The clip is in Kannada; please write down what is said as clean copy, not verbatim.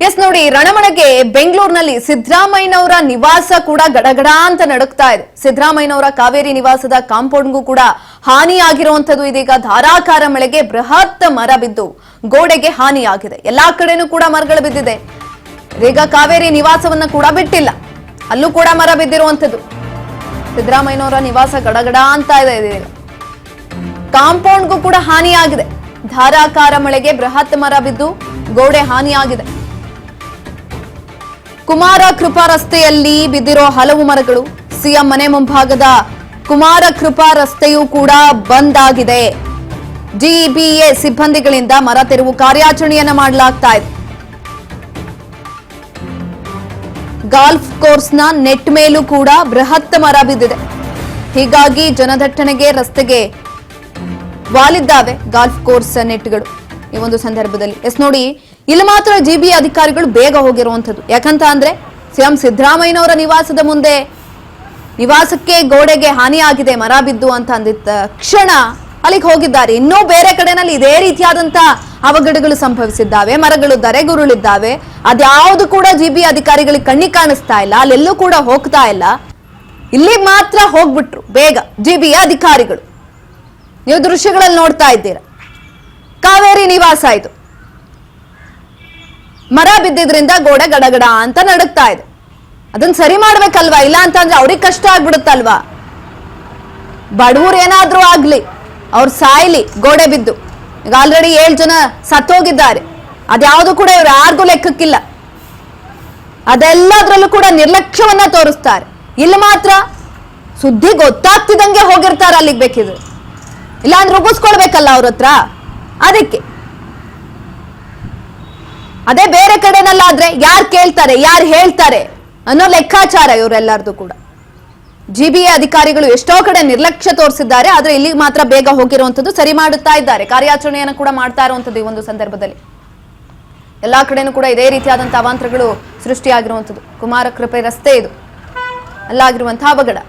ಎಸ್ ನೋಡಿ, ರಣಮಣಗೆ ಬೆಂಗಳೂರಿನಲ್ಲಿ ಸಿದ್ದರಾಮಯ್ಯನವರ ನಿವಾಸ ಕೂಡ ಗಡಗಡ ಅಂತ ನಡುಕ್ತಾ ಇದೆ. ಸಿದ್ದರಾಮಯ್ಯನವರ ಕಾವೇರಿ ನಿವಾಸದ ಕಾಂಪೌಂಡ್ಗೂ ಕೂಡ ಹಾನಿಯಾಗಿರುವಂತದ್ದು. ಇದೀಗ ಧಾರಾಕಾರ ಮಳೆಗೆ ಬೃಹತ್ ಮರ ಬಿದ್ದು ಗೋಡೆಗೆ ಹಾನಿಯಾಗಿದೆ. ಎಲ್ಲಾ ಕಡೆನೂ ಕೂಡ ಮರಗಳು ಬಿದ್ದಿದೆ. ಈಗ ಕಾವೇರಿ ನಿವಾಸವನ್ನ ಕೂಡ ಬಿಟ್ಟಿಲ್ಲ, ಅಲ್ಲೂ ಕೂಡ ಮರ ಬಿದ್ದಿರುವಂತದ್ದು. ಸಿದ್ದರಾಮಯ್ಯನವರ ನಿವಾಸ ಗಡಗಡ ಅಂತ ಇದೆ. ಕಾಂಪೌಂಡ್ಗೂ ಕೂಡ ಹಾನಿಯಾಗಿದೆ. ಧಾರಾಕಾರ ಮಳೆಗೆ ಬೃಹತ್ ಮರ ಬಿದ್ದು ಗೋಡೆ ಹಾನಿಯಾಗಿದೆ. ಕುಮಾರ ಕೃಪಾ ರಸ್ತೆಯಲ್ಲಿ ಬಿದ್ದಿರೋ ಹಲವು ಮರಗಳು. ಸಿಎಂ ಮನೆ ಮುಂಭಾಗದ ಕುಮಾರ ಕೃಪಾ ರಸ್ತೆಯೂ ಕೂಡ ಬಂದ್ ಆಗಿದೆ. ಡಿಬಿಎ ಸಿಬ್ಬಂದಿಗಳಿಂದ ಮರ ತೆರವು ಕಾರ್ಯಾಚರಣೆಯನ್ನ ಮಾಡಲಾಗ್ತಾ ಇದೆ. ಗಾಲ್ಫ್ ಕೋರ್ಸ್ನ ನೆಟ್ ಮೇಲೂ ಕೂಡ ಬೃಹತ್ ಮರ ಬಿದ್ದಿದೆ. ಹೀಗಾಗಿ ಜನದಟ್ಟಣೆಗೆ ರಸ್ತೆಗೆ ವಾಲಿದ್ದಾವೆ ಗಾಲ್ಫ್ ಕೋರ್ಸ್ ನೆಟ್ಗಳು. ಈ ಒಂದು ಸಂದರ್ಭದಲ್ಲಿ ಎಸ್ ನೋಡಿ, ಇಲ್ಲಿ ಮಾತ್ರ ಜಿಬಿ ಅಧಿಕಾರಿಗಳು ಬೇಗ ಹೋಗಿರುವಂತದ್ದು. ಯಾಕಂತ ಅಂದ್ರೆ ಸಿಎಂ ಸಿದ್ದರಾಮಯ್ಯನವರ ನಿವಾಸದ ಮುಂದೆ ನಿವಾಸಕ್ಕೆ ಗೋಡೆಗೆ ಹಾನಿಯಾಗಿದೆ ಮರ ಬಿದ್ದು ಅಂತ ಅಂದಿದ್ದ ಕ್ಷಣ ಅಲ್ಲಿಗೆ ಹೋಗಿದ್ದಾರೆ. ಇನ್ನೂ ಬೇರೆ ಕಡೆನಲ್ಲಿ ಇದೇ ರೀತಿಯಾದಂತ ಅವಘಡಗಳು ಸಂಭವಿಸಿದ್ದಾವೆ. ಮರಗಳು ಧರೆಗುರುಳಿದ್ದಾವೆ. ಅದ್ಯಾವುದು ಕೂಡ ಜಿಬಿ ಅಧಿಕಾರಿಗಳಿಗೆ ಕಣ್ಣಿಗೆ ಕಾಣಿಸ್ತಾ ಇಲ್ಲ, ಅಲ್ಲೆಲ್ಲೂ ಕೂಡ ಹೋಗ್ತಾ ಇಲ್ಲ. ಇಲ್ಲಿ ಮಾತ್ರ ಹೋಗ್ಬಿಟ್ರು ಬೇಗ ಜಿಬಿಯ ಅಧಿಕಾರಿಗಳು. ನೀವು ದೃಶ್ಯಗಳಲ್ಲಿ ನೋಡ್ತಾ ಇದ್ದೀರಾ. ಕಾವೇರಿ ನಿವಾಸ ಇದು, ಮರ ಬಿದ್ದಿದ್ರಿಂದ ಗೋಡೆ ಗಡಗಡ ಅಂತ ನಡುಕ್ತಾ ಇದೆ. ಅದನ್ನ ಸರಿ ಮಾಡ್ಬೇಕಲ್ವಾ? ಇಲ್ಲ ಅಂತಂದ್ರೆ ಅವ್ರಿಗೆ ಕಷ್ಟ ಆಗ್ಬಿಡುತ್ತಲ್ವಾ? ಬಡವರು ಏನಾದ್ರೂ ಆಗ್ಲಿ, ಅವ್ರು ಸಾಯ್ಲಿ ಗೋಡೆ ಬಿದ್ದು. ಈಗ ಆಲ್ರೆಡಿ 7 ಜನ ಸತ್ತೋಗಿದ್ದಾರೆ. ಅದ್ಯಾವುದು ಕೂಡ ಇವ್ರು ಯಾರಿಗೂ ಲೆಕ್ಕಕ್ಕಿಲ್ಲ. ಅದೆಲ್ಲದ್ರಲ್ಲೂ ಕೂಡ ನಿರ್ಲಕ್ಷ್ಯವನ್ನ ತೋರಿಸ್ತಾರೆ. ಇಲ್ಲಿ ಮಾತ್ರ ಸುದ್ದಿ ಗೊತ್ತಾಗ್ತಿದಂಗೆ ಹೋಗಿರ್ತಾರೆ ಅಲ್ಲಿಗೆ ಬೇಕಿದ್ರು. ಇಲ್ಲ ಅಂದ್ರೆ ರುಗಿಸ್ಕೊಳ್ಬೇಕಲ್ಲ ಅವ್ರ ಹತ್ರ. ಅದಕ್ಕೆ ಅದೇ ಬೇರೆ ಕಡೆನಲ್ಲಾದ್ರೆ ಯಾರು ಕೇಳ್ತಾರೆ, ಯಾರು ಹೇಳ್ತಾರೆ ಅನ್ನೋ ಲೆಕ್ಕಾಚಾರ ಇವರೆಲ್ಲರದು ಕೂಡ. ಜಿಬಿಎ ಅಧಿಕಾರಿಗಳು ಎಷ್ಟೋ ಕಡೆ ನಿರ್ಲಕ್ಷ್ಯ ತೋರಿಸಿದ್ದಾರೆ. ಆದ್ರೆ ಇಲ್ಲಿ ಮಾತ್ರ ಬೇಗ ಹೋಗಿರುವಂತದ್ದು, ಸರಿ ಮಾಡುತ್ತಾ ಇದ್ದಾರೆ. ಕಾರ್ಯಾಚರಣೆಯನ್ನು ಕೂಡ ಮಾಡ್ತಾ ಇರುವಂತದ್ದು. ಈ ಒಂದು ಸಂದರ್ಭದಲ್ಲಿ ಎಲ್ಲಾ ಕಡೆನೂ ಕೂಡ ಇದೇ ರೀತಿಯಾದಂತಹ ಅವಾಂತರಗಳು ಸೃಷ್ಟಿಯಾಗಿರುವಂತದ್ದು. ಕುಮಾರ ಕೃಪೆ ರಸ್ತೆ ಇದು ಅಲ್ಲಾಗಿರುವಂತಹ ಅವಘಡ.